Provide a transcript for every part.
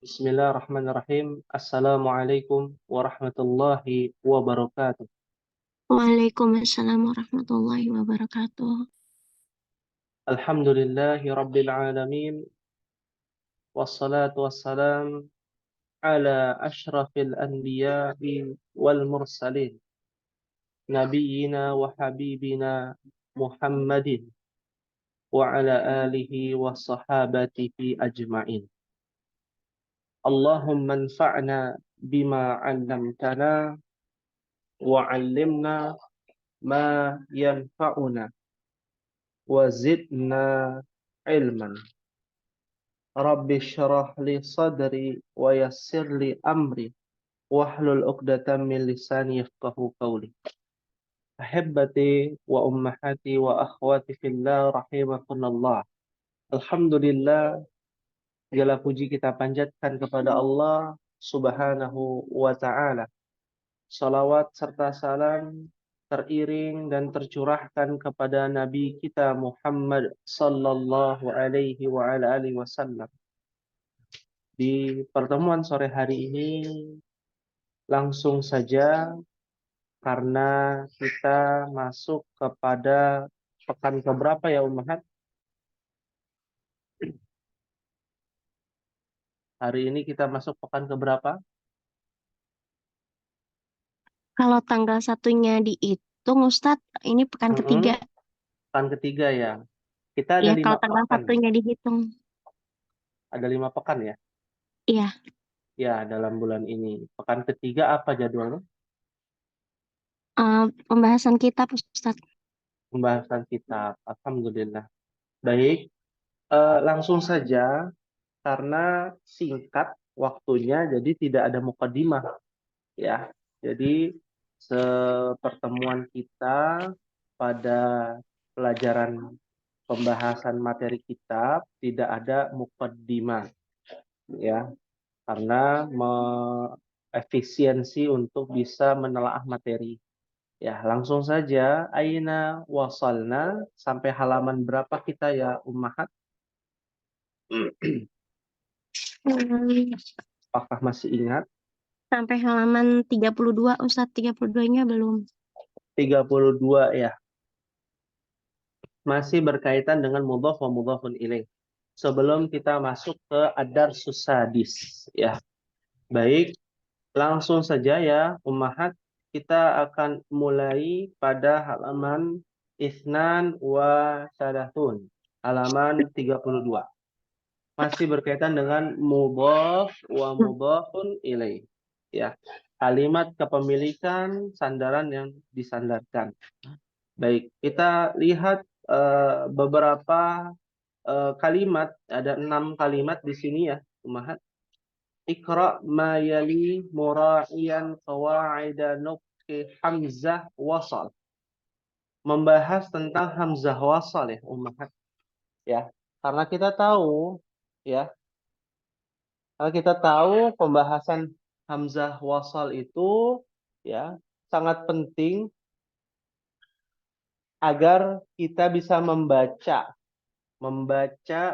Bismillahirrahmanirrahim. Assalamualaikum warahmatullahi wabarakatuh. Waalaikumsalam warahmatullahi wabarakatuh. Alhamdulillahi rabbil alamin. Wassalatu wassalam ala ashrafil anbiya'i wal mursalin. Nabiyyina wa habibina Muhammadin wa ala alihi wa sahabatihi ajma'in. Allahumma anfa'na bima 'allamtana wa 'allimna ma yanfa'una wa zidna ilman. Rabbi syrah li sadri wa yassir li amri wahlul 'uqdatam min lisani yafqahu qawli. Ahibbati wa ummahati wa akhwati fillah rahimakumullah. Alhamdulillah, segala puji kita panjatkan kepada Allah Subhanahu wa taala. Salawat serta salam teriring dan tercurahkan kepada Nabi kita Muhammad sallallahu alaihi wa ala alihi wasallam. Di pertemuan sore hari ini langsung saja karena kita masuk kepada pekan keberapa ya Ummahat? Hari ini kita masuk pekan keberapa? Kalau tanggal satunya dihitung, Ustadz, ini pekan ketiga. Pekan ketiga ya. Kita ada Ya, lima kalau tanggal pekan. satunya dihitung. Ada 5 pekan ya? Iya, Ya, dalam bulan ini. Pekan ketiga apa jadwalnya? pembahasan kitab, Ustadz. Pembahasan kitab. Alhamdulillah. Baik, langsung saja karena singkat waktunya jadi tidak ada mukadimah ya. Jadi sepertemuan kita pada pelajaran pembahasan materi kitab tidak ada mukadimah ya, karena efisiensi untuk bisa menelaah materi. Ya, langsung saja. Aina wasalna, sampai halaman berapa kita ya Ummahat? Hmm, Apakah masih ingat? Sampai halaman 32, Ustadz. 32-nya belum. 32 ya. Masih berkaitan dengan mudhaf wa mudhafun ilaih. Sebelum kita masuk ke ad-darsus sadis ya. Baik, langsung saja ya Ummahat, kita akan mulai pada halaman Isnan wa Sadatun. Halaman 32. Masih berkaitan dengan mudhaf wa mudhafun ilaih. Ya. Kalimat kepemilikan, sandaran yang disandarkan. Baik, kita lihat beberapa kalimat, ada 6 kalimat di sini ya, Ummahat. Iqra ma yali mura'iyan qawaida nutqi hamzah wasal. Membahas tentang hamzah wasal ya, Ummahat. Ya, karena kita tahu ya, karena kita tahu pembahasan hamzah wasal itu ya sangat penting agar kita bisa membaca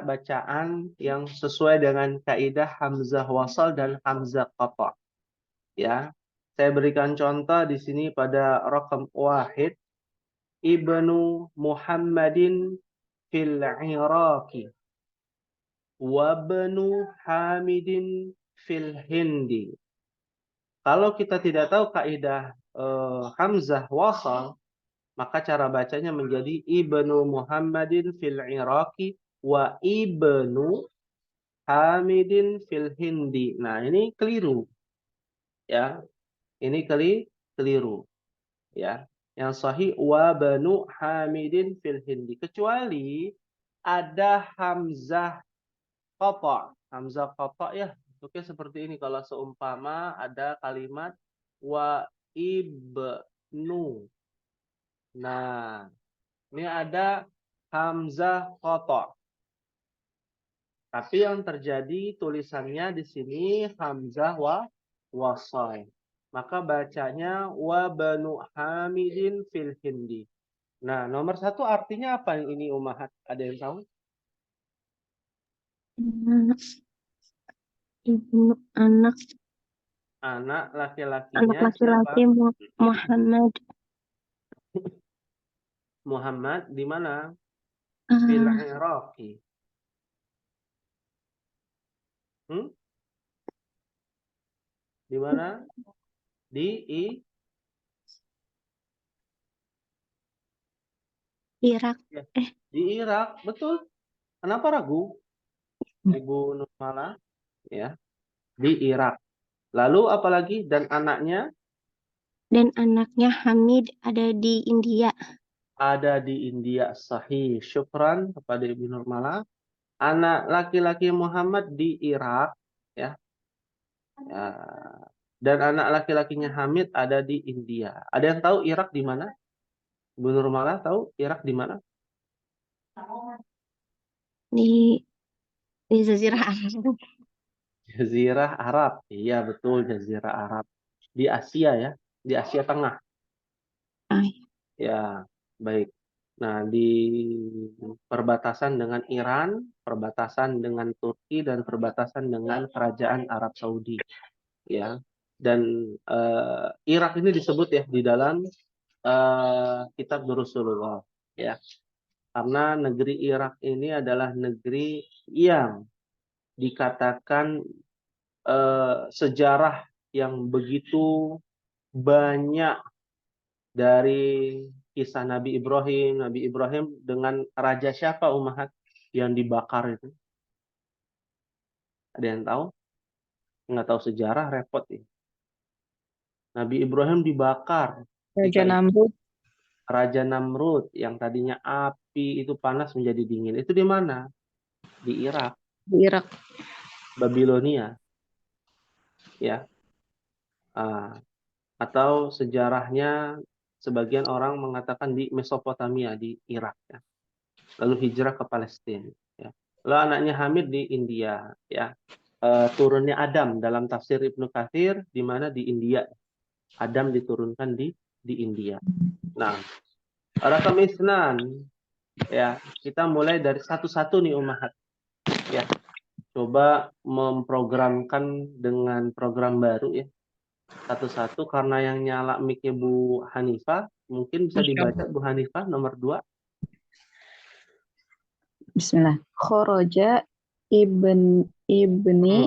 bacaan yang sesuai dengan kaidah hamzah wasal dan hamzah qata. Ya, saya berikan contoh di sini pada rakam wahid. Ibnu Muhammadin fil Iraqi wabnu Hamidin fil Hindi. Kalau kita tidak tahu kaidah hamzah wasal, maka cara bacanya menjadi Ibnu Muhammadin fil Iraqi wa Ibnu Hamidin fil Hindi. Nah, ini keliru ya. Ini keliru ya. Yang sahih wa banu Hamidin fil Hindi, kecuali ada hamzah qata. Hamzah qata ya, oke seperti ini kalau seumpama ada kalimat wa ibnu. Nah, ini ada hamzah qata. Tapi yang terjadi tulisannya di sini hamzah wasal. Maka bacanya wa banu Hamidin fil Hindi. Nah, nomor 1 artinya apa ini Ummahat? Ada yang tahu? Hmm, Ibnu anak Anak anak laki-lakinya siapa? laki-laki Muhammad. Muhammad di mana? Fil Ah, Iraqi. Hmm? Di mana? Di Irak. ya, Eh, di Irak, betul. Kenapa ragu? Ibu Nurmala ya, di Irak. Lalu apalagi dan anaknya dan anaknya Hamid ada di India. ada di India. Sahih. Syukran kepada Ibu Nurmala. Anak laki-laki Muhammad di Irak ya. Ya. Dan anak laki-lakinya Hamid ada di India. Ada yang tahu Irak di mana? Ibu Nurmala tahu Irak di mana? Di Jazirah Arab. Jazirah Arab. Iya betul, Jazirah Arab. Di Asia ya, di Asia Tengah. Ah, Ya, baik. Nah, di perbatasan dengan Iran, perbatasan dengan Turki dan perbatasan dengan Kerajaan Arab Saudi, ya. Dan Irak ini disebut ya di dalam kitab Rasulullah, ya. Karena negeri Irak ini adalah negeri yang dikatakan sejarah yang begitu banyak dari kisah Nabi Ibrahim. Nabi Ibrahim dengan raja siapa Ummahat yang dibakar itu? Ada yang tahu? Nggak tahu sejarah repot ya. Nabi Ibrahim dibakar Raja ketika itu Namrud Raja Namrud yang tadinya api itu panas menjadi dingin. Itu di mana? Di Irak, di Irak. Babilonia, ya. Ah, atau sejarahnya sebagian orang mengatakan di Mesopotamia di Irak ya. Lalu hijrah ke Palestina ya. Lalu anaknya Hamid di India ya. Turunnya Adam dalam tafsir Ibnu Katsir di mana di India. Adam diturunkan di India. Nah, rakam isnan ya, kita mulai dari satu-satu nih Ummahat ya. Coba memprogramkan dengan program baru ya. Satu-satu karena yang nyala mic-nya Bu Hanifah, mungkin bisa Masya dibaca Allah. Bu Hanifah nomor 2. Bismillah. Khoroja ibni.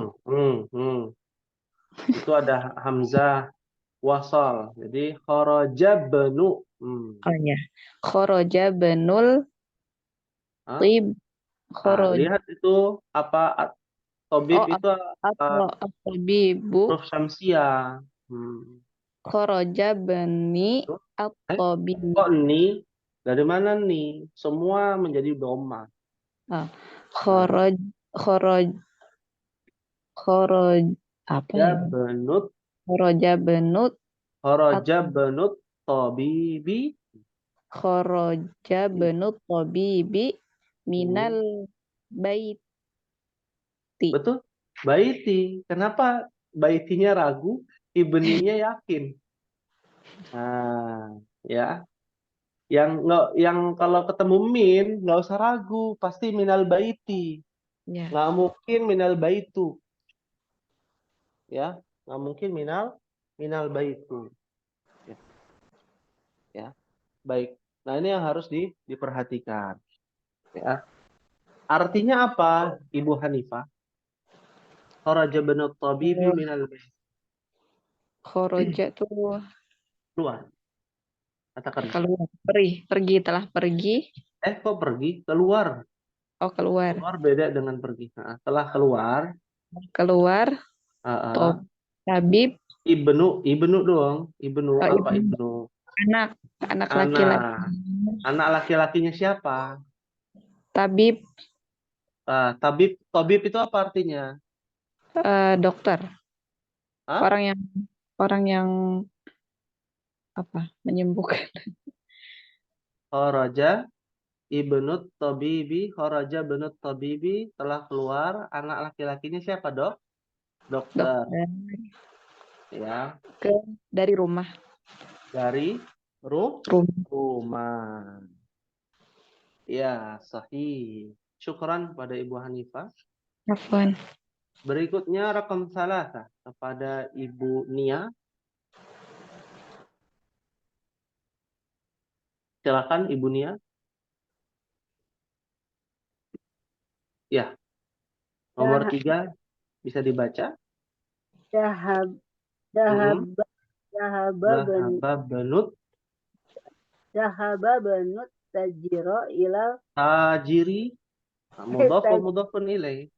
Itu ada Hamzah wasal. Jadi kharaja benu. Oh ya. Khoroja benul Ah, tib. Khoroj. lihat itu apa tobib Oh, itu atau tabibu. huruf syamsiah. Hmm. Khoroja beni Tuh. at-tabi. Kok nih? Dari mana nih? Semua menjadi doma. Ah, Nah, khoroj khoroj khoroj apa ya ya? benut Khoroja benut at kharaja benut tobibi. khoroja benut tabibi minal Hmm. baiti. Betul? Baiti. Kenapa baitinya ragu? Ibninya yakin. Nah, ya. Yang kalau ketemu min nggak usah ragu, pasti minal baiti. Ya. Nggak mungkin minal baitu, ya. Nggak mungkin minal baitu. Ya, ya. Baik. Nah, ini yang harus diperhatikan, ya. Artinya apa, Ibu Hanifah? Kharaja banut tabibi minal bait. Khoroja tuh Keluar. Katakan. keluar, pergi telah pergi. Kok pergi? Keluar. Oh, keluar. Keluar beda dengan pergi. Nah, setelah keluar, Keluar uh, uh, top tabib. ibnu dong. Ibnu Oh, apa ibu. ibnu? anak anak laki-laki. Anak. Anak laki-lakinya siapa? Tabib, Tabib itu apa artinya? dokter. Hah? Orang yang apa, menyembuhkan. Kharaja ibnut tabibi, kharaja ibnut tabibi telah keluar. Anak laki-lakinya siapa, Dok? Dokter, Dokter ya. ke dari rumah. Dari Rumah. rumah. Ya, sahih. Syukran pada Ibu Hanifah. Afwan. Berikutnya rakam salasa kepada Ibu Nia. Silakan Ibu Nia. Ya, nomor 3 bisa dibaca. Dahab dahab Mm-mm. dahaba ben Dhahaba benut tajiro ila tajiri. Nah, mudhaf wa mudhafun ilaih.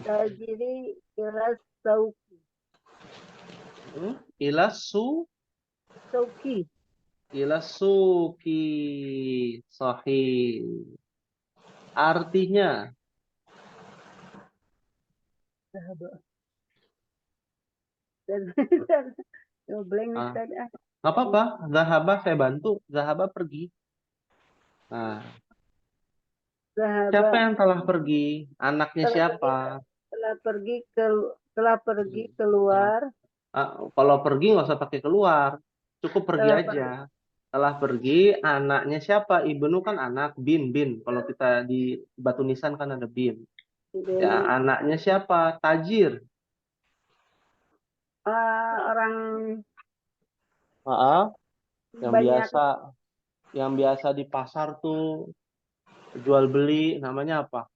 tajiri ila sauki Ila suki. Sahih. Artinya, dahaba dan blank ah, Ustaz. nggak apa-apa. Zahaba saya bantu. Zahaba pergi. Nah, siapa Dahaba yang telah pergi? Anaknya siapa? telah pergi keluar Kalau pergi nggak usah pakai keluar. Cukup pergi telah aja. Telah pergi, anaknya siapa? Ibnu kan anak, bin. Kalau kita di batu nisan kan ada bin. pergi Ya, anaknya siapa? Tajir. orang Maaf, banyak yang biasa di pasar tuh jual beli, namanya apa?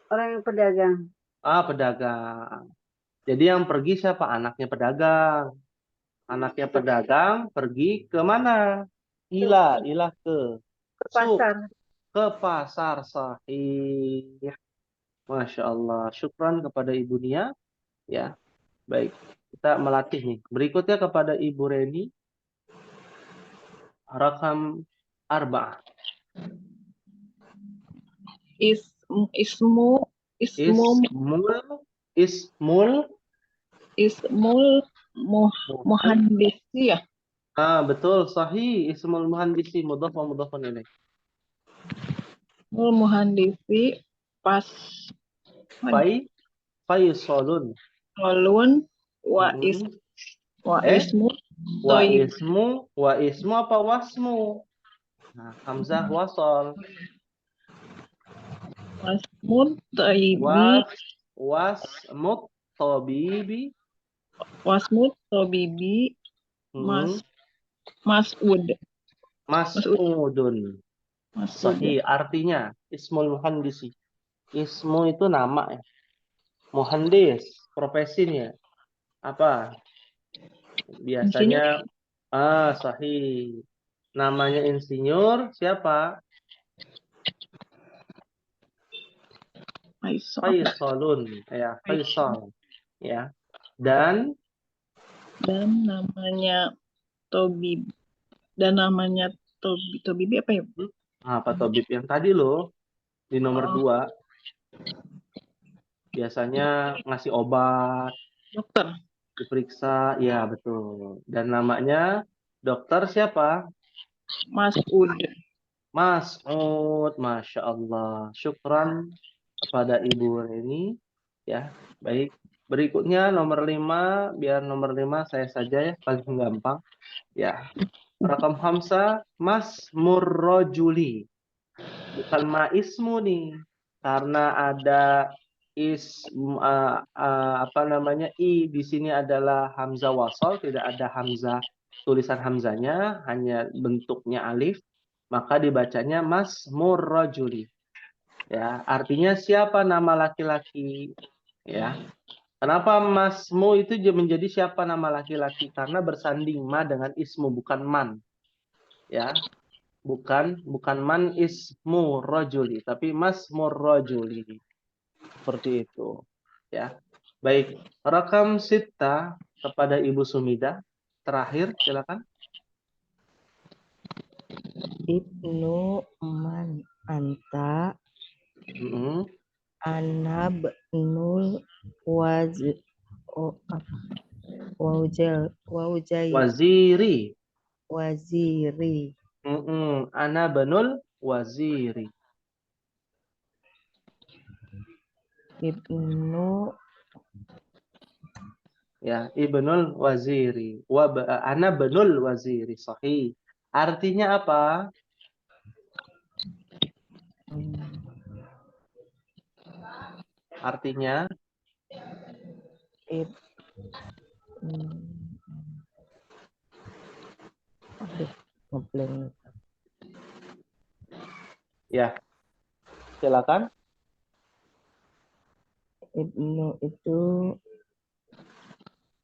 orang yang pedagang. Pedagang. Jadi yang pergi siapa? Anaknya pedagang. Anaknya pedagang pergi ke mana? Ilah ke Ke suk, pasar. ke pasar. Sahih. Masya Allah. Syukran kepada Ibu Nia. Ya, baik. Kita melatih nih. Berikutnya kepada Ibu Reni. Rakam 4. Ismu Ismul muhandisi ya. Betul, sahih. Ismul muhandisi mudhaf wa mudhafun ilaih. Ismul muhandisi pas Faisalun. walun wa is Mm-mm. wa ismu toib Wa ismu apa wasmu? Nah, hamzah wasal. wasmut toibi Wasmut tabibi. wasmut tobibi Mm-mm. mas'ud Mas'udun. Sahih. Artinya ismul muhandisi. Ismu itu nama ya. Muhandis, profesinya apa? Biasanya sahih. Namanya insinyur siapa? Faisalun. Ya, Faisal. Ya. Dan namanya tobib tobibi apa ya? apa tabib yang tadi loh di nomor 2 biasanya ngasih obat, Dokter diperiksa, ya betul. Dan namanya dokter siapa? Mas'ud. Mas'ud. Masya Allah. Syukran kepada Ibu Reni. Ya, baik. Berikutnya nomor 5, biar nomor 5 saya saja ya, paling gampang. Ya. Rakam hamsa masmurrojuli. Bukan maismu nih. Karena ada i di sini adalah hamzah wasal, tidak ada hamzah tulisan hamzanya, hanya bentuknya alif, maka dibacanya masmurrojuli. Ya, artinya siapa nama laki-laki, ya. Kenapa masmu itu menjadi siapa nama laki-laki? Karena bersanding ma dengan ismu, bukan man. Ya, bukan man ismu rojuli, tapi masmur rojuli. Seperti itu. Ya, baik. Rakam sita kepada Ibu Sumida. Terakhir, silakan. Ibnu man anta anabnul Waziri. waziri. Ana banul waziri. Ibnu Ibnul waziri. Ana banul waziri. Sahih. Artinya apa? Artinya ib hmm, aduh ngeblank. Ya, silakan. Ibnu itu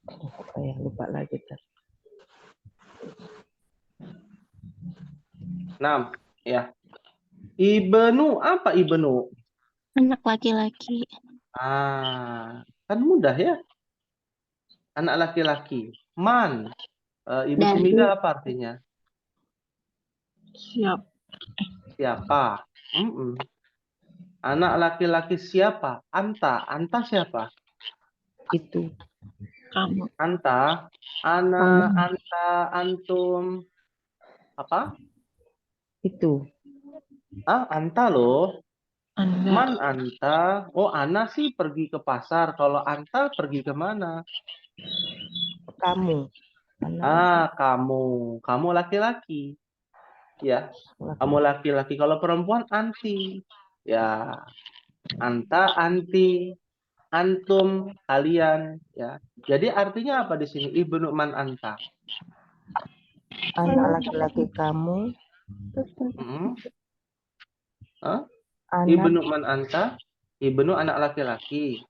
apa ya, lupa lagi Tar. 6. Ya. Ibnu apa ibnu? Anak laki-laki. Kan mudah ya. Anak laki-laki. Man. Ibu Dari. Sumida apa artinya? Siap. Siapa? Anak laki-laki siapa? Anta. Anta siapa? Itu Kamu. Anta. Ana, anta, antum. Apa? itu Anta loh. Anda. Man anta. Oh, Ana sih pergi ke pasar. Kalau anta pergi ke mana? kamu anak Kamu. Kamu laki-laki. Ya. Kamu laki-laki. Kalau perempuan anti. Ya. Anta, anti. Antum, kalian. Ya. Jadi artinya apa di sini? Ibnu man anta. anak laki-laki kamu, Hmm? Hah? anak Ibnu man anta. Ibnu anak laki-laki.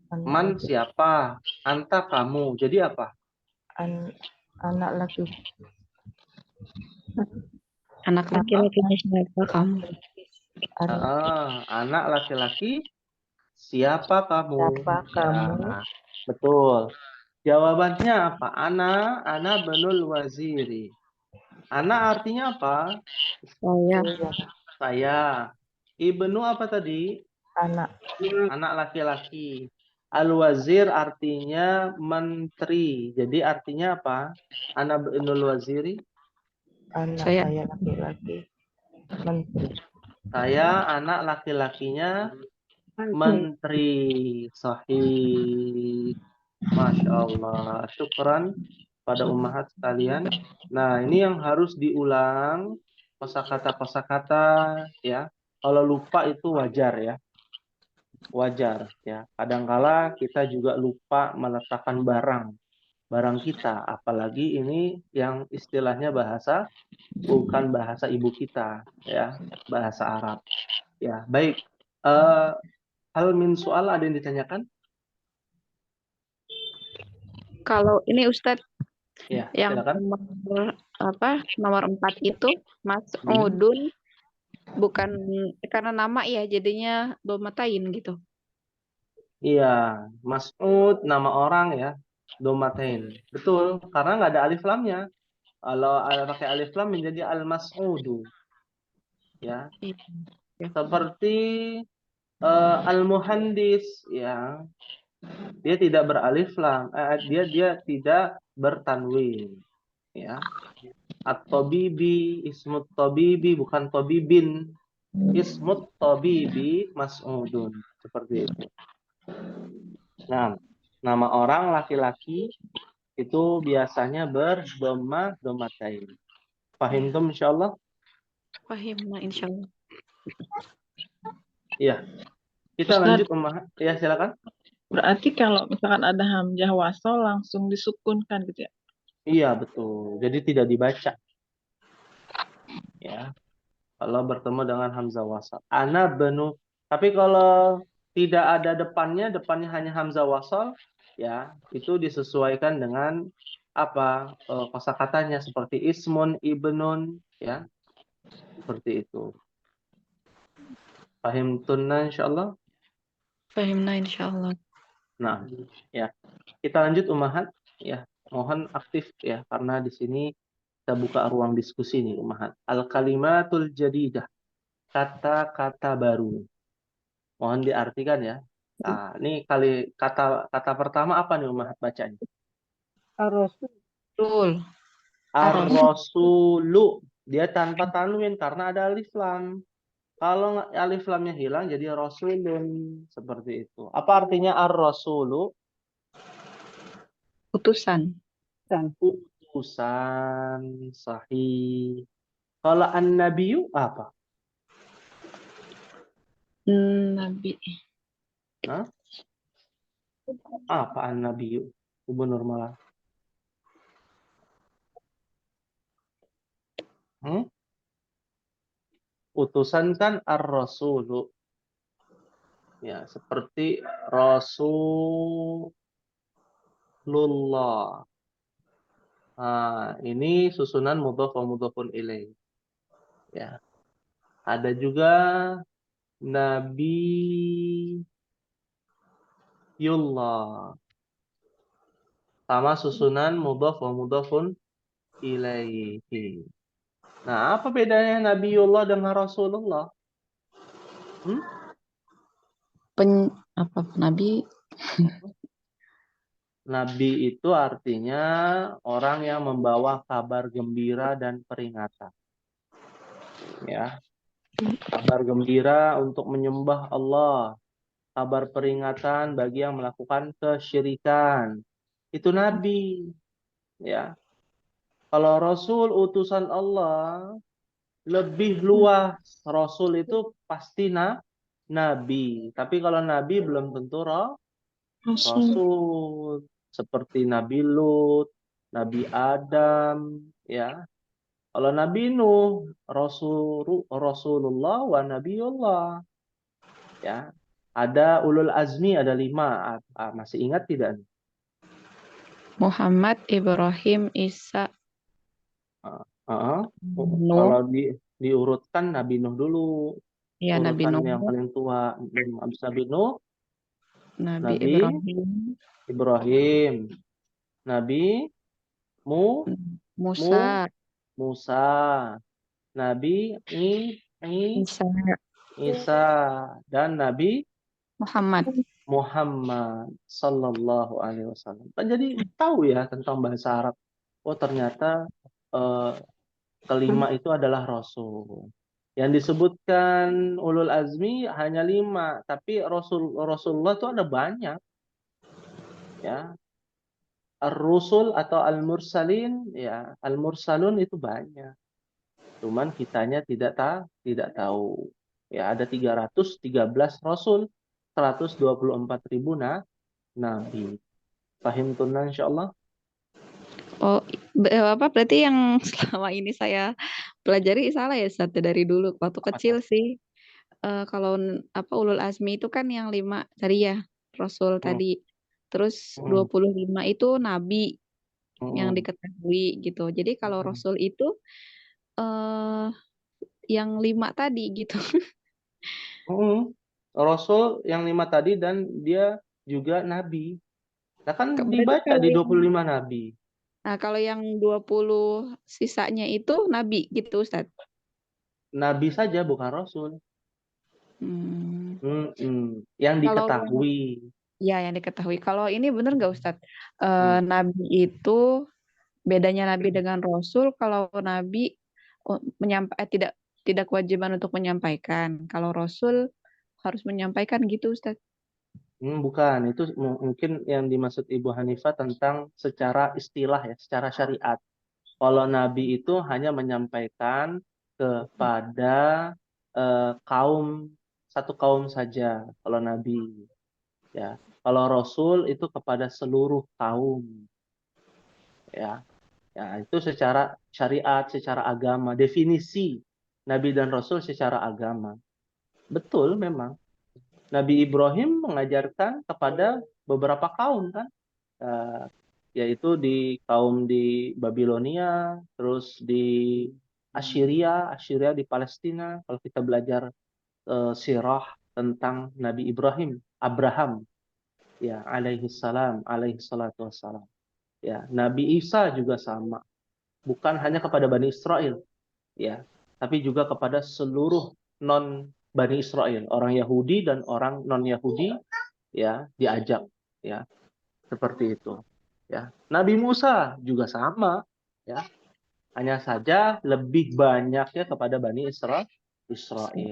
anak Man laki, siapa? Anta kamu. Jadi apa? anak laki Anak laki-lakinya siapa kamu? Anak laki-laki siapa kamu? siapa kamu, Ya, betul. Jawabannya apa? Ana benul waziri. Ana artinya apa? Saya. Saya. Ibnu apa tadi? anak Anak laki-laki. Al-wazir artinya menteri. Jadi artinya apa? Ana benul waziri. Saya. saya laki-laki menteri. Saya anak laki-lakinya menteri. Sahih. Masya Allah. Syukran pada ummahat sekalian. Nah, ini yang harus diulang. Kosakata-kosakata. Ya. Kalau lupa itu wajar ya. Wajar ya. Kadangkala kita juga lupa meletakkan barang kita. Apalagi ini yang istilahnya bahasa bukan bahasa ibu kita ya, bahasa Arab. Ya, baik. Hal min soal ada yang ditanyakan? Kalau ini Ustadz Ya, yang silakan. nomor 4 itu Mas Udun bukan karena nama ya jadinya domatain gitu. Iya, Mas'ud nama orang ya, domatain. Betul, karena nggak ada alif lamnya. Kalau pakai alif lam menjadi al-mas'udu. Ya, seperti al-muhandis ya. Dia tidak beralif lam, dia tidak bertanwin ya. At-tabibi, ismut tabibi bukan tabibin. Ismut tabibi mas'udun. Seperti itu. Nah, nama orang laki-laki itu biasanya domatain. Pahim tuh insyaallah? Pahim, insya Allah. Iya. Kita Ustaz. lanjut ya silakan. Berarti kalau misalkan ada hamzah wasol langsung disukunkan gitu ya? Iya, betul. Jadi tidak dibaca. Ya. Kalau bertemu dengan hamzah wasal. Ana benu. Tapi kalau tidak ada depannya hanya hamzah wasal, ya, itu disesuaikan dengan apa? Kosakatanya seperti ismun, ibnun, ya. Seperti itu. Pahim tunna insyaallah? Pahimna insya Allah. Nah, ya. Kita lanjut ummahat, ya. Mohon aktif ya karena di sini kita buka ruang diskusi nih ummahat. Al-kalimatul jadidah. Kata-kata baru. Mohon diartikan ya. Nah, ini kata pertama apa nih ummahat bacanya? Betul. Ar-rasulu. Dia tanpa tanwin karena ada alif lam. Kalau alif lamnya hilang jadi rasulun. Seperti itu. Apa artinya ar-rasulu? Utusan. Utusan. Sahih. Kalau an-nabiyu apa? Nabi. Hah? Apa an-nabiyyu? Gubernur malah. Utusan kan ar-rasulu. Ya, seperti Rasulullah. Nah, ini susunan mudhaf wa mudhafun ilaih. Ya. Ada juga Nabiyullah. Sama susunan mudhaf wa mudhafun ilaihi. Nah, apa bedanya Nabiyullah dengan Rasulullah? Apa Nabi? Nabi itu artinya orang yang membawa kabar gembira dan peringatan. Ya, kabar gembira untuk menyembah Allah, kabar peringatan bagi yang melakukan kesyirikan. Itu Nabi. Ya. Kalau Rasul utusan Allah lebih luas. Rasul itu pasti Nabi. Tapi kalau Nabi belum tentu Rasul. Seperti Nabi Lut, Nabi Adam, ya. Kalau Nabi Nuh, Rasulullah wa Nabiullah. Ya. Ada ulul azmi, ada 5. Masih ingat tidak? Muhammad, Ibrahim, Isa, Nuh. Kalau diurutkan Nabi Nuh dulu. Ya, Nabi Urutan Nuh, yang paling tua. Habis Nabi Nuh, Nabi Nabi Ibrahim, Nabi Musa, Musa, Nabi Isa, Isa, dan Nabi Muhammad. Muhammad sallallahu alaihi wasallam. Kan jadi tahu ya tentang bahasa Arab. Oh, ternyata kelima itu adalah Rasul. Yang disebutkan ulul azmi hanya 5, tapi Rasulullah itu ada banyak. Ya, ar-rusul atau al-mursalin, ya, al-mursalun itu banyak. Cuman kitanya tidak tahu. Ya, ada 313 rasul, 124.000 nabi. Paham tunan insyaallah? Oh, apa berarti yang selama ini saya pelajari salah ya Ustaz dari dulu waktu kecil sih. Kalau apa ulul azmi itu kan yang 5 tadi ya, Rasul tadi. Terus 25 itu nabi yang diketahui gitu. Jadi kalau Rasul itu yang 5 tadi gitu. Rasul yang 5 tadi dan dia juga nabi. Nah kan Berarti dibaca kalau di yang 25 nabi. Nah, kalau yang 20 sisanya itu nabi gitu Ustaz. Nabi saja bukan rasul. Yang Kalau diketahui. ya yang diketahui. Kalau ini benar nggak Ustaz? Nabi itu bedanya nabi dengan rasul. Kalau nabi tidak kewajiban untuk menyampaikan. Kalau rasul harus menyampaikan gitu Ustaz. Bukan, itu mungkin yang dimaksud Ibu Hanifah tentang secara istilah ya, secara syariat. Kalau Nabi itu hanya menyampaikan kepada satu kaum saja. Kalau Nabi, ya. Kalau Rasul itu kepada seluruh kaum, ya. Ya, itu secara syariat, secara agama, definisi Nabi dan Rasul secara agama. Betul memang. Nabi Ibrahim mengajarkan kepada beberapa kaum kan, yaitu di kaum di Babilonia, terus di Assyria di Palestina. Kalau kita belajar sirah tentang Nabi Abraham, ya alaihi salam, alaihi salatu wassalam. Ya, Nabi Isa juga sama, bukan hanya kepada Bani Israel, ya, tapi juga kepada seluruh non Bani Israel, orang Yahudi dan orang non Yahudi, ya, diajak, ya, seperti itu, ya. Nabi Musa juga sama, ya, hanya saja lebih banyaknya kepada Bani Israel.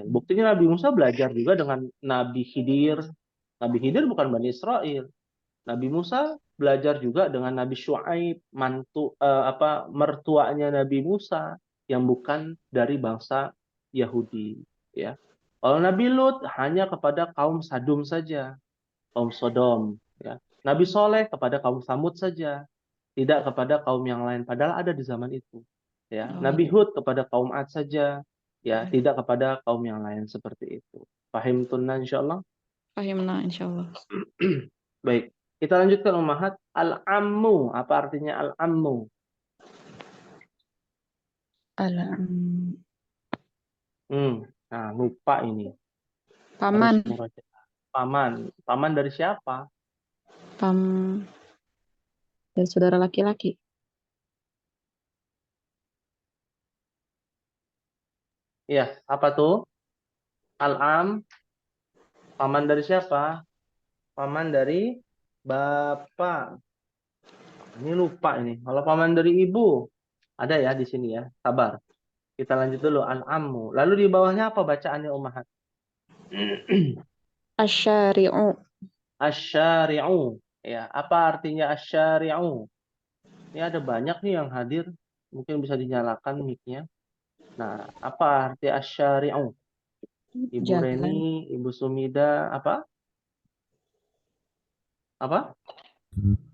Buktinya Nabi Musa belajar juga dengan Nabi Khidir. Nabi Khidir bukan Bani Israel. Nabi Musa belajar juga dengan Nabi Syuaib, mertuanya Nabi Musa yang bukan dari bangsa Yahudi, ya. Kalau Nabi Lut hanya kepada kaum Sadum saja, kaum Sodom, Ya. Nabi Soleh kepada kaum Samud saja, tidak kepada kaum yang lain. Padahal ada di zaman itu. Ya. Oh, Nabi iya. Hud kepada kaum Ad saja, ya, tidak kepada kaum yang lain seperti itu. Pahim tunna insyaallah. Fahimna insyaallah. Baik, kita lanjutkan Ummahat. Al-ammu, apa artinya al-ammu? Alam. Nah, lupa ini. Paman. Harus murajaah. Paman. Paman dari siapa? Dari saudara laki-laki. Iya, apa tuh? Al-am. Paman dari siapa? Paman dari bapak. Ini lupa ini. Kalau paman dari ibu, ada ya di sini ya. Sabar. Kita lanjut dulu. Al-ammu. Lalu di bawahnya apa bacaannya Ummahat? Asyari'u. Asyari'u. Ya, apa artinya asyari'u? Ini ada banyak nih yang hadir. Mungkin bisa dinyalakan mic-nya. Nah, apa arti asyari'u? Ibu Jalan. Reni, Ibu Sumida, apa? Apa?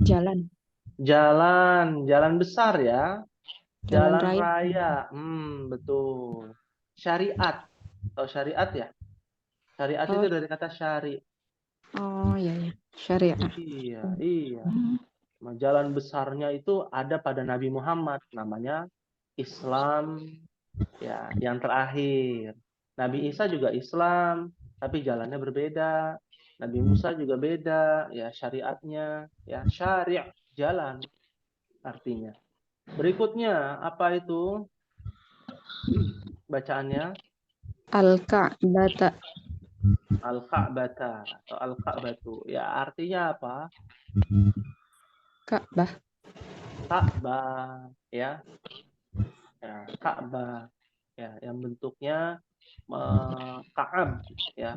Jalan. Jalan besar ya. Jalan Jalan raya. raya. Betul. Syariat. Tahu syariat ya? Syariat Oh. itu dari kata syari. Oh iya ya. Syariah. Iya. Jalan besarnya itu ada pada Nabi Muhammad, namanya Islam ya, yang terakhir. Nabi Isa juga Islam, tapi jalannya berbeda. Nabi Musa juga beda, ya syariatnya, ya syari' jalan artinya. Berikutnya apa itu bacaannya? Al-Ka'bata. Al-Ka'bata atau Al-Ka'batu. Ya artinya apa? Ka'bah. Ka'bah ya. Ya, Ka'bah ya, yang bentuknya Ka'ab ya.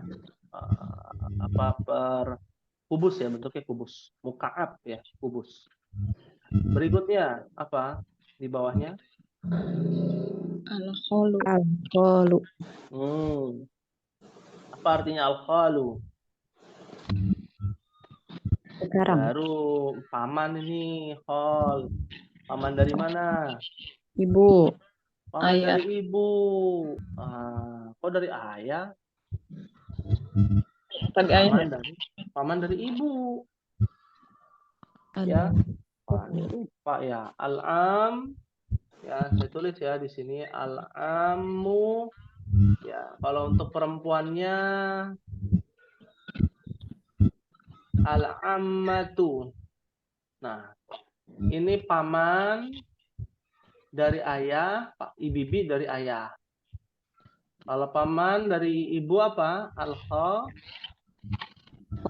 Kubus ya, bentuknya kubus. Muka'ab ya, kubus. Berikutnya apa di bawahnya? Al-khulu. Al-Kholu. Apa artinya al-khalu? Sekarang. Baru paman ini, khol. Paman dari mana? Ibu. Paman Ayah. dari ibu. Kok dari ayah? Tadi ayah. Paman dari ibu. Ya. Ini lupa ya. Al-am. Ya, saya tulis ya di sini al-ammu. Ya, kalau untuk perempuannya al-ammatu. Nah, ini paman dari ayah, bibi dari ayah. Kalau paman dari ibu apa?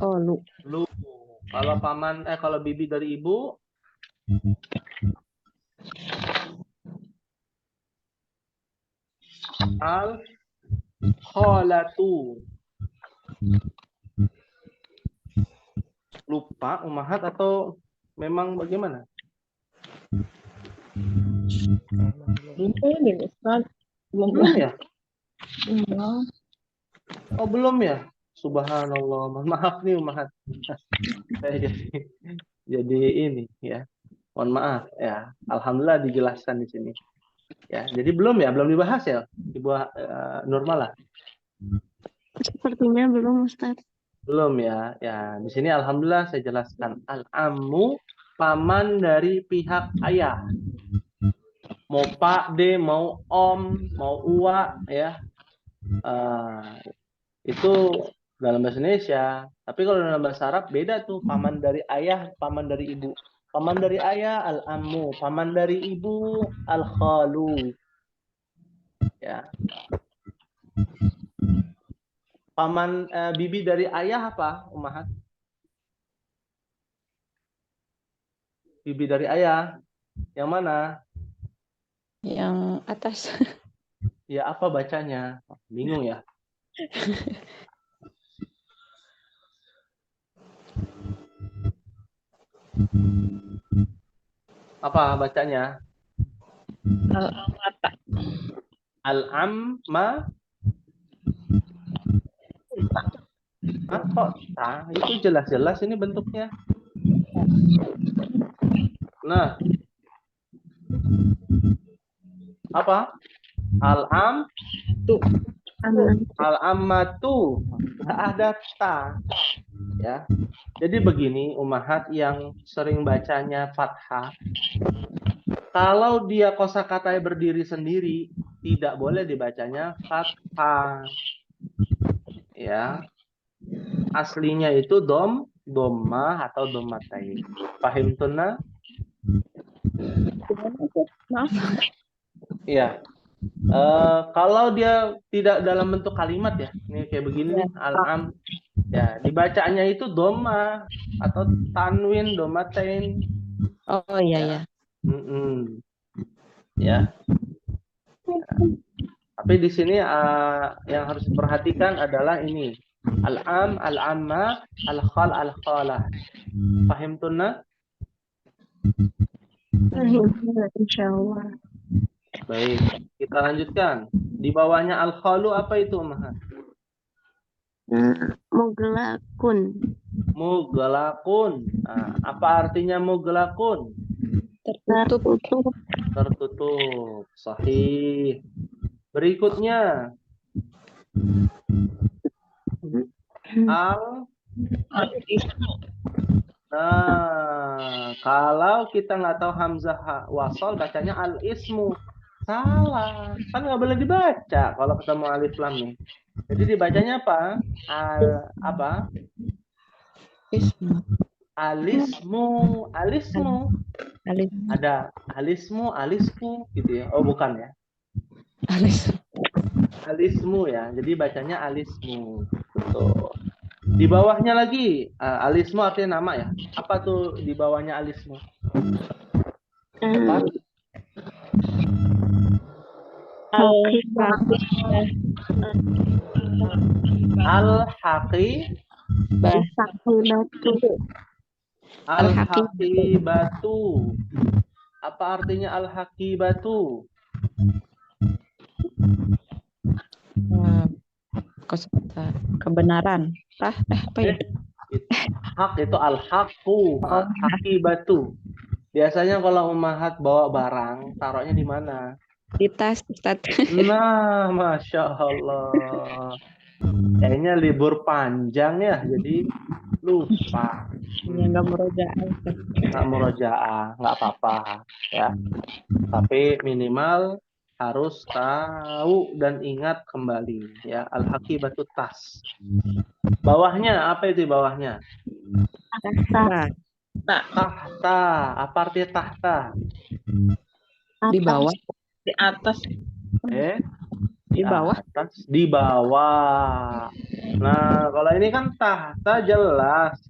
Kholu. Kalau kalau bibi dari ibu al-khalatu. Lupa Ummahat atau memang bagaimana? Belum deh, Ustaz. Belum ya? Belum. Oh, belum ya? Subhanallah. Maaf nih Ummahat. Saya jadi ini ya. Mohon maaf ya. Alhamdulillah dijelaskan di sini. Ya, jadi belum dibahas ya, Ibu Nurmala? Sepertinya belum, Ustaz. Belum ya. Ya, di sini alhamdulillah saya jelaskan al-ammu, paman dari pihak ayah. Mau Pak D, mau Om, mau Uwa ya. Itu dalam bahasa Indonesia. Tapi kalau dalam bahasa Arab beda tuh, paman dari ayah, paman dari ibu. Paman dari ayah al-ammu, paman dari ibu al-khalu. Ya. Paman bibi dari ayah apa, Ummahat? Bibi dari ayah yang mana? Yang atas. Ya, apa bacanya? Bingung ya. Apa bacanya? Al-amata. Al-amma. Ah, kok ta? Itu jelas-jelas ini bentuknya. Nah, apa? Al-am, al-ammatu. Nggak ada ta. Ya. Jadi begini, ummahat yang sering bacanya fathah, kalau dia kosakatanya berdiri sendiri, tidak boleh dibacanya fathah. Ya. Aslinya itu dhammah atau dhammatain. Pahim tunna? Maaf. Iya. Kalau dia tidak dalam bentuk kalimat ya, ini kayak begini nih, al-am. Ya, dibacanya itu dhammah atau tanwin, dhammatain. Oh iya Ya. ya. Mm-mm. Ya. Tapi di sini yang harus diperhatikan adalah ini. Al-am, al-amma, al-khal, al-khalah. Pahim tunna? Insyaallah. Baik, kita lanjutkan. Di bawahnya al-khalu apa itu, Ummahat? Muglakun. Mughlaqun. Nah, apa artinya mughlaqun? Tertutup. Tertutup. Sahih. Berikutnya al. Nah, kalau kita nggak tahu hamzah wasal, bacanya al-ismu. Salah. Kan nggak boleh dibaca kalau ketemu alif lam nih. Jadi dibacanya apa? Apa? Ismu. Alismu. Alismu. Alis. Ada alismu, alisku gitu ya. Oh, bukan ya. Alis. Alismu ya. Jadi bacanya alismu. Betul. Di bawahnya lagi, alismu artinya nama ya. Apa tuh di bawahnya alismu? Apa? Al-haqi. Al-haqibatu. Apa artinya al-haqibatu? Kebenaran. Apa ya? Hak itu al-haqqu, haqibatu. Biasanya kalau ummahat bawa barang, taruhnya di mana? Di tas, Ustaz. Nah, Masya Allah. Kayaknya libur panjang ya, jadi lupa. Ya, nggak murojaah. Nggak murojaah, nggak apa-apa ya. Tapi minimal harus tahu dan ingat kembali ya. Al-haqibatu tas. Bawahnya apa itu bawahnya? Tahta. Apa artinya tahta? Di bawah. Di atas. Di bawah. Atas, di bawah. Nah, kalau ini kan tahta jelas.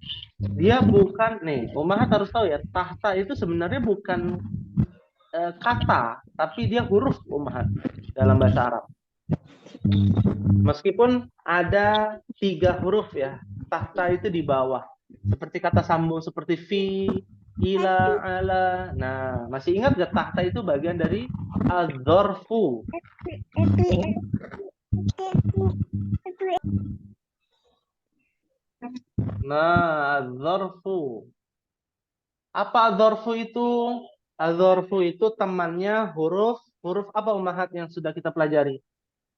Dia bukan nih, ummahat harus tahu ya, tahta itu sebenarnya bukan kata, tapi dia huruf ummahat dalam bahasa Arab. Meskipun ada 3 huruf ya, tahta itu di bawah. Seperti kata sambung seperti fi, ila, ala. Nah, masih ingat gak tahta itu bagian dari az-dzarfu? Nah, az-dzarfu. Apa az-dzarfu itu? Az-dzarfu itu temannya huruf apa ummahat yang sudah kita pelajari?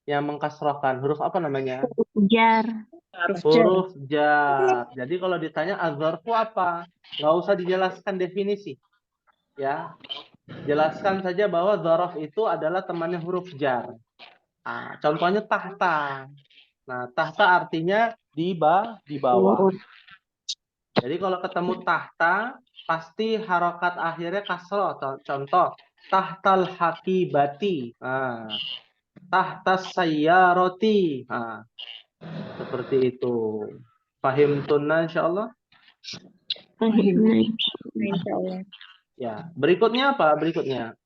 Yang mengkasrahkan. Huruf apa namanya? Jar. Huruf jar. Jadi kalau ditanya az-dzarfu apa? Nggak usah dijelaskan definisi. Ya. Jelaskan saja bahwa dzaraf itu adalah temannya huruf jar. Nah, contohnya tahta. Nah, tahta artinya di bawah. Jadi kalau ketemu tahta, pasti harokat akhirnya kasroh. Contoh, tahtal haqibati. Nah, tahtas sayyaroti. Nah, seperti itu. Fahim tunna insyaallah? Insyaallah. Ya, berikutnya apa? Berikutnya.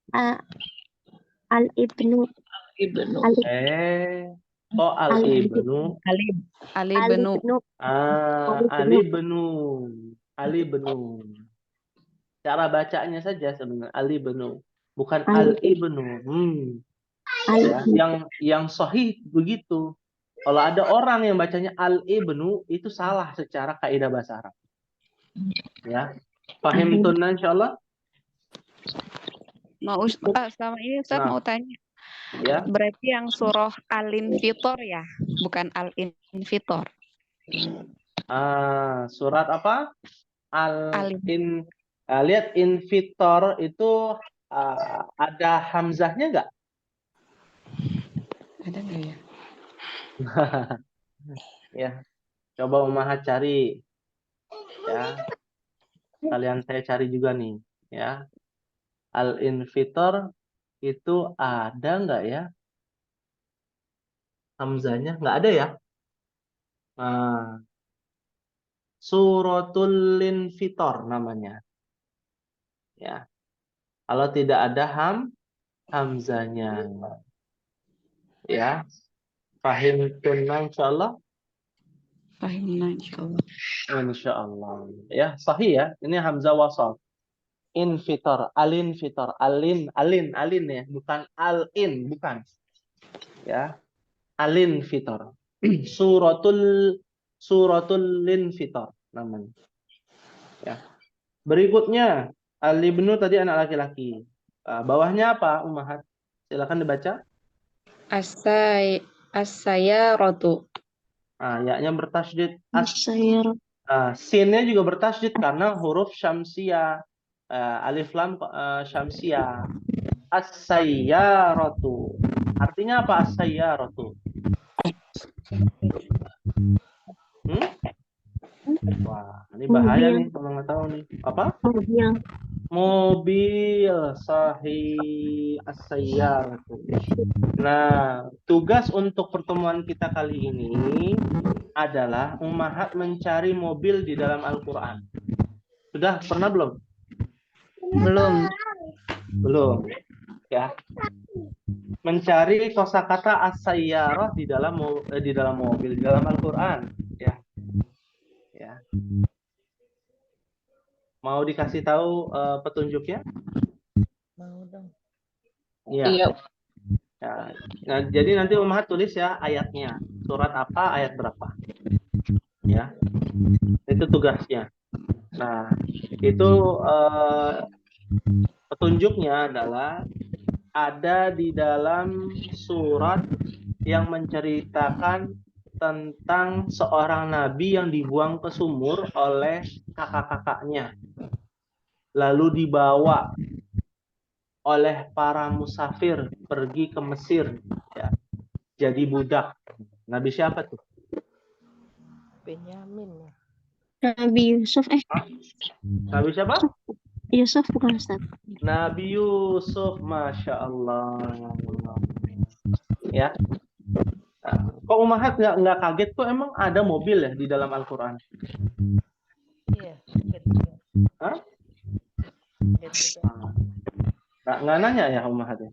Al-ibnu. Oh, al-ibnu. Al-ibnu. Al-ibnu. Cara bacanya saja sebenarnya al-ibnu, bukan al-ibnu. Ya, yang sahih begitu. Kalau ada orang yang bacanya al-ibnu, itu salah secara kaidah bahasa Arab. Ya. Paham tunna insyaallah? Sama ini Ustaz Nah, mau tanya. ya. Berarti yang surah Al-Infitor ya, bukan Al-Infitor. Surat apa? Alin. Lihat infitor itu ada hamzahnya nggak? Ada nggak ya? Ya, coba Umahat cari. Ya, kalian saya cari juga nih. Ya, al-infitor itu ada nggak ya? Hamzahnya nggak ada ya? Suratul Infitor namanya. Ya, kalau tidak ada hamzahnya. Ya, paham tunna insyaallah. Fahimna insyaallah. Insyaallah. Ya, sahih ya. Ini hamzah wasal. Infitor, alinfitor, alin ya, bukan alin, bukan. Ya, alinfitor. Suratul linfitor namanya. Ya. Berikutnya, al-ibnu tadi anak laki-laki. Bawahnya apa, Ummahat? Silakan dibaca. As-sayaratu. Ya-nya bertasydid. Sayur. Sinnya juga bertasydid karena huruf syamsiyah. Alif lam syamsiyah. As-sayyaratu. Artinya apa as-sayyaratu? Wah, ini bahaya nih kalau nggak tahu nih. Apa? Mobil. Mobil. Sahih as-sayyaratu. Nah, tugas untuk pertemuan kita kali ini adalah Ummahat mencari mobil di dalam Al-Quran. Sudah pernah belum? Belum. Ya. Mencari kosakata as-sayyarah di dalam mobil, di dalam Al-Quran. Ya. Ya. Mau dikasih tahu petunjuknya? Mau dong. Iya. Ya. Nah, jadi nanti Ummahat tulis ya ayatnya. Surat apa, ayat berapa. Ya. Itu tugasnya. Nah, itu petunjuknya adalah ada di dalam surat yang menceritakan tentang seorang nabi yang dibuang ke sumur oleh kakak-kakaknya. Lalu dibawa oleh para musafir pergi ke Mesir. Ya. Jadi budak. Nabi siapa tuh? Benyamin ya. Nabi Yusuf. Nabi siapa? Yusuf bukan Ustaz. Nabi Yusuf, Masya Allah. Ya. Nah, kok Ummahat nggak kaget kok emang ada mobil ya di dalam Al-Quran? Iya. Hah? Nggak nanya ya Ummahat ya?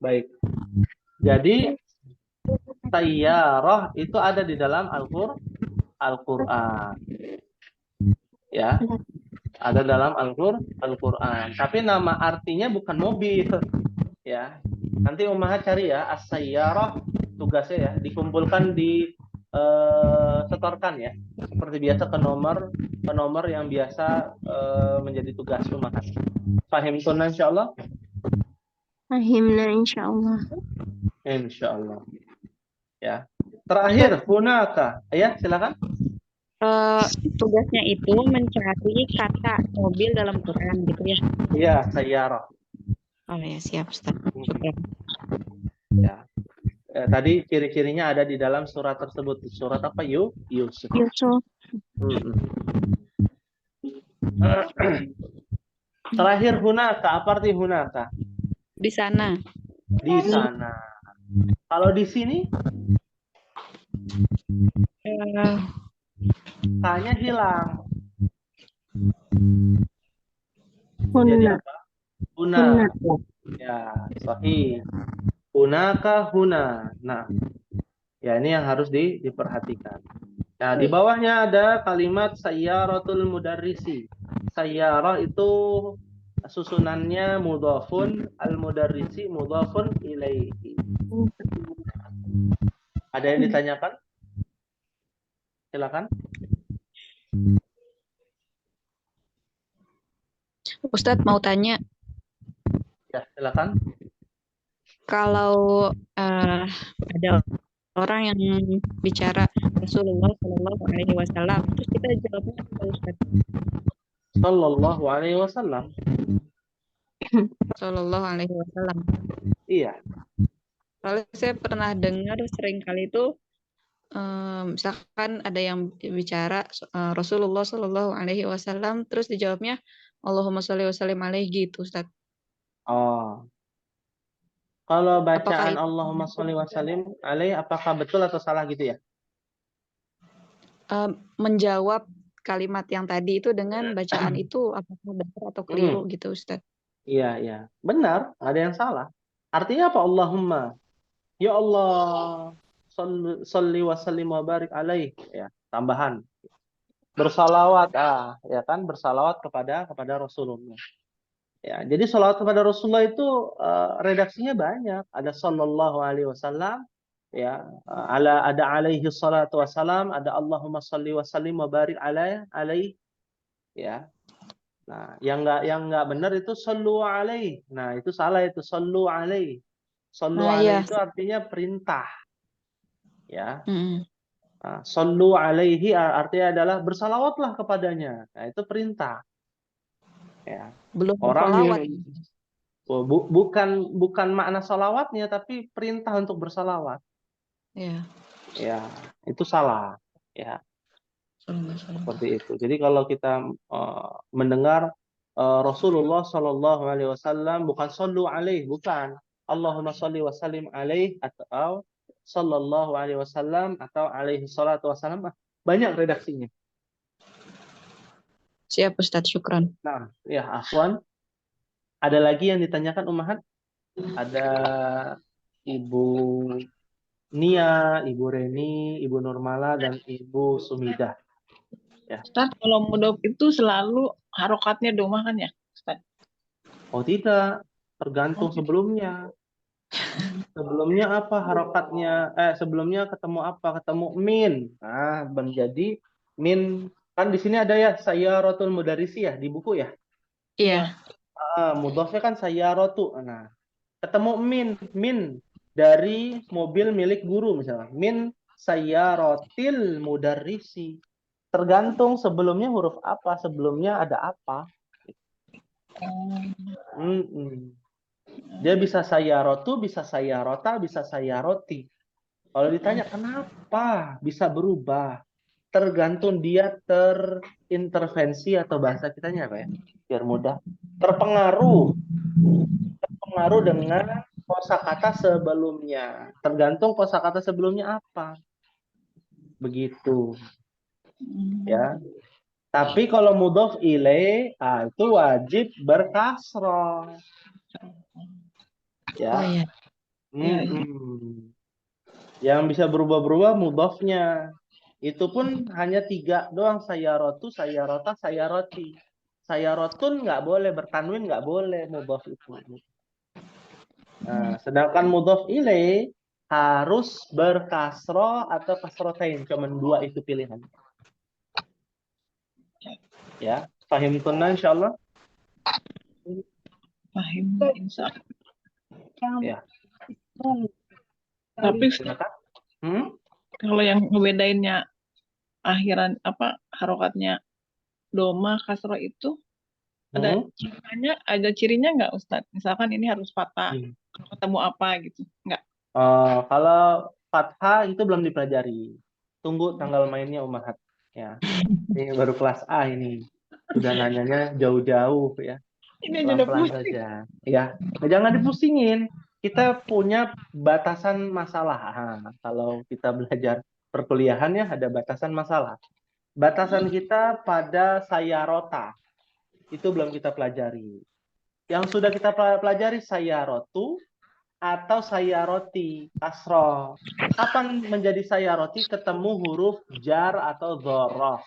Baik. Jadi sayyarah itu ada di dalam Al-Quran. Ya. Ada dalam Al-Quran. Tapi nama artinya bukan mobil. Ya. Nanti Ummahat cari ya as-sayyarah, tugasnya ya dikumpulkan setorkan ya. Seperti biasa ke nomor yang biasa menjadi tugas Ummahat. Paham tunna insyaallah? Fahimna insyaallah. Insyaallah. Ya. Terakhir, hunaka. Ya, silakan. Tugasnya itu mencari kata mobil dalam Quran gitu ya. Iya, sayyarah. Oh ya, siap Ustaz. Syukur. Ya. Tadi ciri-cirinya ada di dalam surat tersebut. Surat apa? Yusuf. Yusuf. Terakhir hunaka. Apa arti hunaka? Di sana. Di sana. Kalau di sini tanya hilang. Jadi apa? Huna. Ya, sahih. Hunaka huna. Nah, ya ini yang harus diperhatikan. Nah, di bawahnya ada kalimat sayyaratul mudarrisi. Sayyarah itu susunannya mudhafun, al-mudarrisi mudhafun ilaihi. Ada yang ditanyakan? Silakan. Ustadz mau tanya, Ya, silakan. kalau ada orang yang bicara Rasulullah Shallallahu Alaihi Wasallam, terus kita jawabnya apa, Ustadz? Sallallahu alaihi wasallam. Shallallahu Alaihi Wasallam. Iya. Kalau saya pernah dengar sering kali itu, misalkan ada yang bicara Rasulullah Shallallahu Alaihi Wasallam, terus dijawabnya Allahumma sholli wa sallim alaihi gitu, Ustadz. Oh. Kalau Apakah bacaan itu Allahumma sholli wa sallim alaihi apakah betul atau salah gitu ya? menjawab kalimat yang tadi itu dengan bacaan itu apakah benar atau keliru gitu, Ustadz? Iya, iya. Benar, nggak ada yang salah. Artinya apa Allahumma? Ya Allah, sholli wa sallim wa barik alaih. Ya, tambahan. Bersalawat, ya kan? Bersalawat kepada Rasulullah. Ya, jadi salawat kepada Rasulullah itu redaksinya banyak. Ada sallallahu alaihi wasallam, ya, ada alaihi salatu wassalam, ada Allahumma sholli wa sallim wa barik alaih, ya. Nah, yang nggak benar itu sallu alaih. Nah, itu salah itu sallu alaih. Sallu alaih itu artinya perintah. Ya. Nah, sallu alaihi artinya adalah bersalawatlah kepadanya. Nah, itu perintah. Ya. Belum Orang bersalawat. bukan makna salawatnya tapi perintah untuk bersalawat. Ya. Ya, itu salah. Ya. Seperti itu. Jadi kalau kita mendengar Rasulullah Shallallahu Alaihi Wasallam bukan sallu alaih, bukan Allahumma sholli wa sallim alaih atau Sallallahu Alaihi Wasallam atau alaihi salatu wassalam, banyak redaksinya. Siap Ustadz, syukran. Nah, ya afwan. Ada lagi yang ditanyakan Ummahat? Ada Ibu Nia, Ibu Reni, Ibu Nurmala, dan Ibu Sumidah. Ya. Ustaz, kalau mudhof itu selalu harokatnya domah kan ya, Ustaz? Oh tidak, tergantung sebelumnya. Sebelumnya apa harokatnya? Sebelumnya ketemu apa? Ketemu min. Nah, menjadi min. Kan di sini ada ya sayyaratul mudarrisi ya di buku ya. Iya. Mudhofnya kan sayyaratu. Nah, ketemu min dari mobil milik guru misalnya. Min sayyaratil mudarrisi. Tergantung sebelumnya huruf apa, sebelumnya ada apa. Dia bisa sayyaratu, bisa sayyarota, bisa sayyaroti. Kalau ditanya kenapa bisa berubah, tergantung dia terintervensi atau bahasa kitanya apa ya, biar mudah. Terpengaruh dengan kosakata sebelumnya. Tergantung kosakata sebelumnya apa. Begitu. Ya. Tapi kalau mudhof ilaih, itu wajib berkasroh. Ya. Oh, iya. Yang bisa berubah-berubah mudhofnya. Itu pun hanya 3 doang, sayyaratu, sayyarota, sayyaroti. Sayyarotun nggak boleh, bertanwin nggak boleh mudhof itu. Nah, sedangkan mudhof ilaih harus berkasroh atau kasrotain, cuman 2 itu pilihan. Ya, paham tunan insyaallah? Paham insyaallah. Ya. Tapi Kalau yang ngebedainnya akhiran apa harokatnya doma kasroh itu ada cirinya nggak Ustadz? Misalkan ini harus fathah, ketemu apa gitu? Nggak? Kalau fathah itu belum dipelajari. Tunggu tanggal mainnya Ummahat. Ya. Ini baru kelas A ini. Sudah nanyanya jauh-jauh ya. Pelan-pelan saja. Ya, jangan dipusingin. Kita punya batasan masalah. Kalau kita belajar perkuliahan ya ada batasan masalah. Batasan kita pada sayyarota. Itu belum kita pelajari. Yang sudah kita pelajari sayyarotu atau sayyaroti kasroh. Kapan menjadi sayyaroti? Ketemu huruf jar atau dzarrah.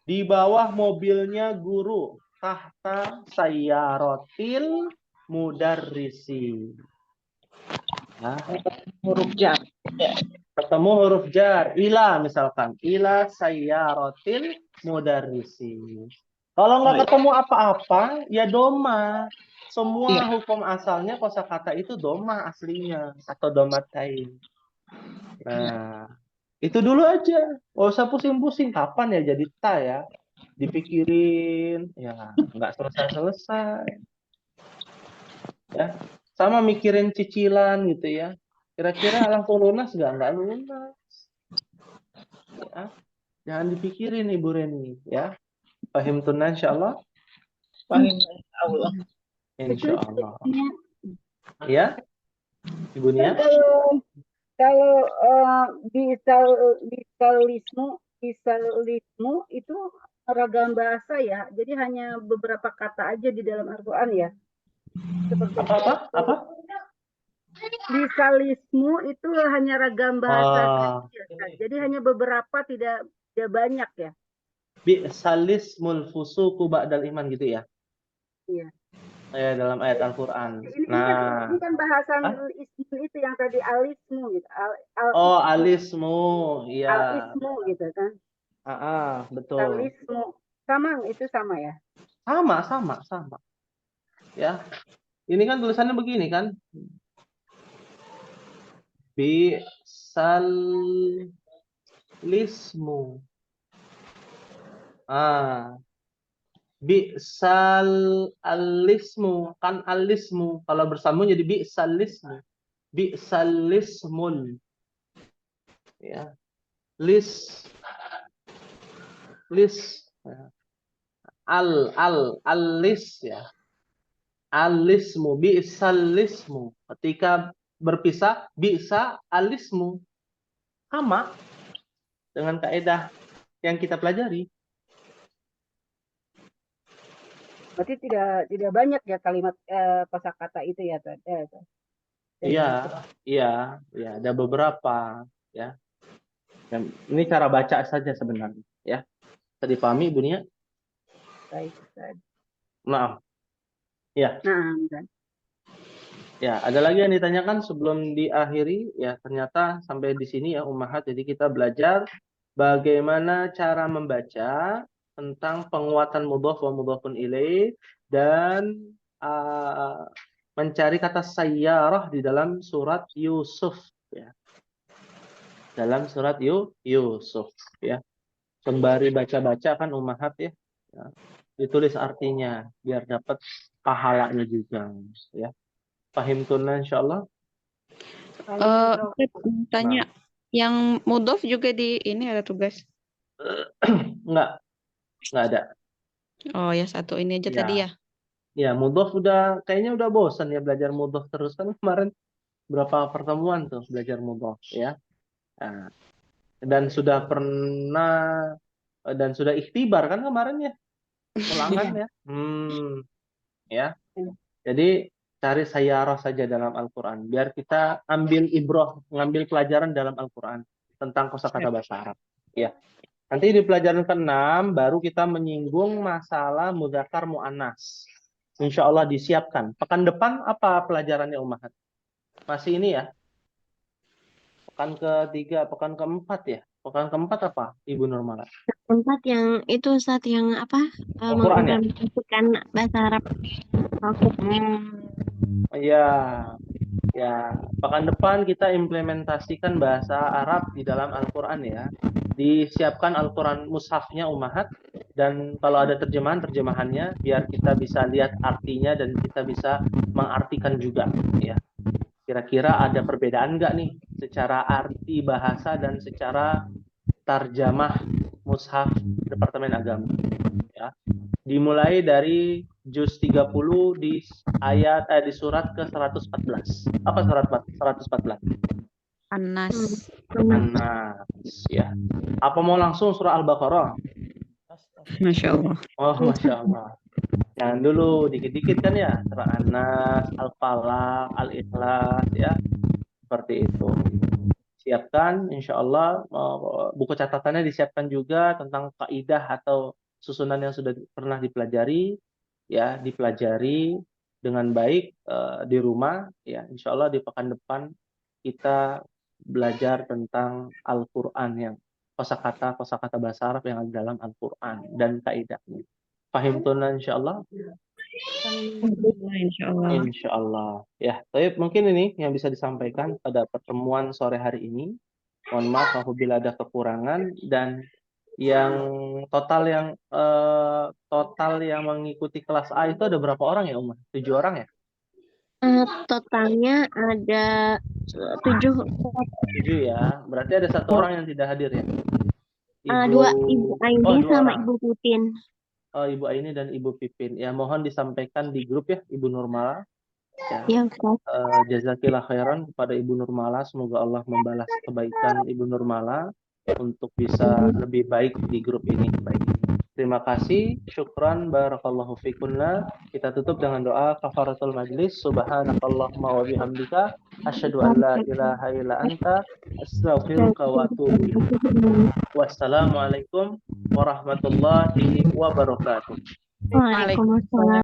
Di bawah mobilnya guru. Tahta sayyaratil mudarrisi. Nah, Huruf jar. Ya. ketemu huruf jar. Ila misalkan. Ila sayyaratil mudarrisi. Kalau nggak ketemu apa-apa, ya doma. Semua Iya. hukum asalnya kosakata itu doma aslinya. Atau domatain. Nah, itu dulu aja. Nggak usah pusing-pusing. Kapan ya jadi ta ya? Dipikirin. Ya, nggak selesai-selesai. Ya, sama mikirin cicilan gitu ya. Kira-kira langsung lunas nggak lunas. Ya, jangan dipikirin Ibu Reni. Ya, paham tunan insyaallah. Paham Allah. Insyaallah. Ya, Ibu Nia. Kalau bisalismu itu ragam bahasa ya. Jadi hanya beberapa kata aja di dalam Al-Qur'an ya. Seperti Apa? bisalismu itu hanya ragam bahasa saja. Ah, Jadi hanya beberapa, tidak banyak ya. bi'salismul fusuqu ba'dal iman gitu ya. Iya. Dalam ayat Al-Qur'an. Ini Nah, kan bahasan ismu itu yang tadi alismu gitu. alismu, ya. Alismu gitu kan. Betul. Alismu sama, itu sama ya. Sama. Ya. Ini kan tulisannya begini kan. Bi'salismu. Bi'sal alismu, kan alismu. Kalau bersambung jadi bi'salismu. Bi'salismul. Ya. Lis. Ya. Alis ya. Alismu, bi'salismu. Ketika berpisah, bi'sa alismu. Sama dengan kaidah yang kita pelajari. Berarti tidak banyak ya kalimat kosakata itu ya. Iya, ada beberapa ya. Dan ini cara baca saja sebenarnya ya. Bisa dipahami Ibu Nia? Baik. Maaf. Ya. Nah, Ya, ada lagi yang ditanyakan sebelum diakhiri ya. Ternyata sampai di sini ya Ummahat. Jadi kita belajar bagaimana cara membaca tentang penguatan mudhaf wa mudhafun ilaih dan mencari kata sayyarah di dalam surat Yusuf ya. Dalam surat Yusuf ya. Sembari baca-baca kan Ummahat ya. Ditulis artinya biar dapat pahalanya juga ya. Pahim tunan insyaallah. Tanya yang mudhof juga di ini ada tugas? Enggak ada. Oh ya, satu ini aja Ya. tadi ya. Ya, mudhof kayaknya udah bosan ya belajar mudhof terus kan kemarin berapa pertemuan tuh belajar mudhof ya. Nah, dan sudah ikhtibar kan kemarin ya. Ulangan ya. Ya. Jadi cari sayyarah saja dalam Al-Qur'an biar kita ngambil pelajaran dalam Al-Qur'an tentang kosakata bahasa Arab. Ya. Nanti di pelajaran ke-6 baru kita menyinggung masalah mudzakkar muannas. Insya Allah disiapkan. Pekan depan apa pelajarannya Ummahat? Masih ini ya? Pekan ke-3, pekan ke-4 ya? Pekan ke-4 apa Ibu Nurmala? Tempat yang itu saat yang apa? Al-Qur'an ya? Mengimplementasikan bahasa Arab. Ya, pekan depan kita implementasikan bahasa Arab di dalam Al-Qur'an ya. Disiapkan Al-Qur'an mushafnya Ummahat dan kalau ada terjemahannya biar kita bisa lihat artinya dan kita bisa mengartikan juga ya. Kira-kira ada perbedaan nggak nih secara arti bahasa dan secara tarjamah mushaf Departemen Agama ya. Dimulai dari juz 30 di surat ke-114. Apa surat 114? Anas. Ya. Apa mau langsung surah Al-Baqarah? Masya Allah. Oh, Masya Allah. Jangan dulu, dikit-dikit kan ya. Surah An-Nas, Al-Falaq, Al-Ikhlas ya. Seperti itu. siapkan, insya Allah buku catatannya disiapkan juga tentang kaidah atau susunan yang sudah pernah dipelajari, ya dipelajari dengan baik di rumah, ya insya Allah di pekan depan kita belajar tentang Al-Quran yang kosakata bahasa Arab yang ada dalam Al-Quran dan kaidahnya. Fahimtuna insya Allah. Insyaallah. Insya Allah. Ya, tapi mungkin ini yang bisa disampaikan pada pertemuan sore hari ini. Mohon maaf apabila ada kekurangan, dan yang total yang mengikuti kelas A itu ada berapa orang ya, Umar? 7 orang ya? Totalnya ada 7. 7 ya. Berarti ada 1 orang yang tidak hadir ya? Dua, Ibu Aini Oh, 2 sama orang. Ibu Pipin. Oh, Ibu Aini dan Ibu Pipin. Ya, mohon disampaikan di grup ya, Ibu Nurmala. Ya. Ya, Ustaz. Jazakillah khairan kepada Ibu Nurmala. Semoga Allah membalas kebaikan Ibu Nurmala untuk bisa lebih baik di grup ini. Baik. Terima kasih. Syukran. Barakallahu fikunna. Kita tutup dengan doa kafaratul majlis. Subhanakallahumma wa bihamdika. Asyhadu an la ilaha illa anta. Astaghfiruka wa atubu ilaik. Wassalamualaikum warahmatullahi wabarakatuh. Waalaikumsalam.